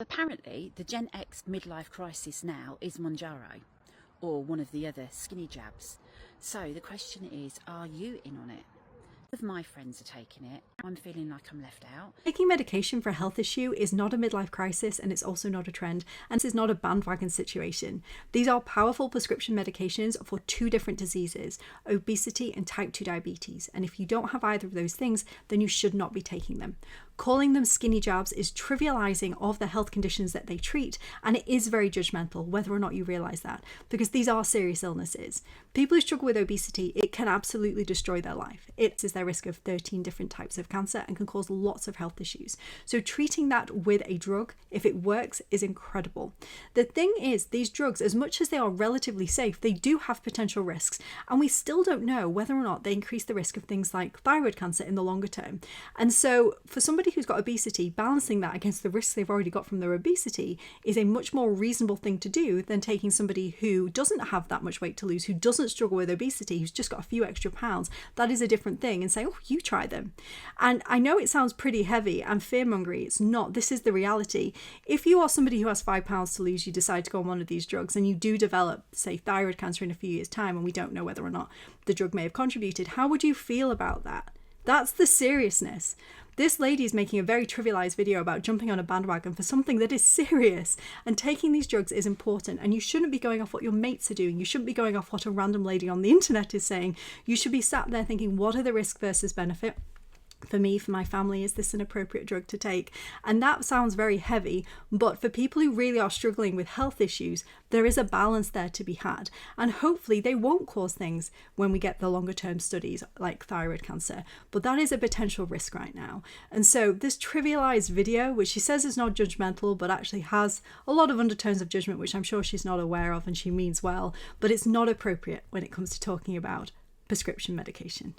Apparently, the Gen X midlife crisis now is Mounjaro, or one of the other skinny jabs. So the question is, are you in on it? If my friends are taking it, I'm feeling like I'm left out. Taking medication for a health issue is not a midlife crisis, and it's also not a trend, and this is not a bandwagon situation. These are powerful prescription medications for two different diseases, obesity and type 2 diabetes, and if you don't have either of those things, then you should not be taking them. Calling them skinny jabs is trivializing of the health conditions that they treat, and it is very judgmental, whether or not you realize that, because these are serious illnesses. People who struggle with obesity, it can absolutely destroy their life. It is their risk of 13 different types of cancer and can cause lots of health issues. So treating that with a drug, if it works, is incredible. The thing is, these drugs, as much as they are relatively safe, they do have potential risks, and we still don't know whether or not they increase the risk of things like thyroid cancer in the longer term. And so for somebody who's got obesity, balancing that against the risks they've already got from their obesity is a much more reasonable thing to do than taking somebody who doesn't have that much weight to lose, who doesn't struggle with obesity, who's just got a few extra pounds. That is a different thing, and say, oh, you try them. And I know it sounds pretty heavy and fear-mongering. It's not. This is the reality. If you are somebody who has 5 pounds to lose, you decide to go on one of these drugs, and you do develop, say, thyroid cancer in a few years' time, and we don't know whether or not the drug may have contributed, how would you feel about that? That's the seriousness. This lady is making a very trivialized video about jumping on a bandwagon for something that is serious, and taking these drugs is important, and you shouldn't be going off what your mates are doing. You shouldn't be going off what a random lady on the internet is saying. You should be sat there thinking, what are the risk versus benefit? For me, for my family, is this an appropriate drug to take? And that sounds very heavy, but for people who really are struggling with health issues, there is a balance there to be had. And hopefully they won't cause things when we get the longer term studies like thyroid cancer, but that is a potential risk right now. And so this trivialized video, which she says is not judgmental, but actually has a lot of undertones of judgment, which I'm sure she's not aware of and she means well, but it's not appropriate when it comes to talking about prescription medication.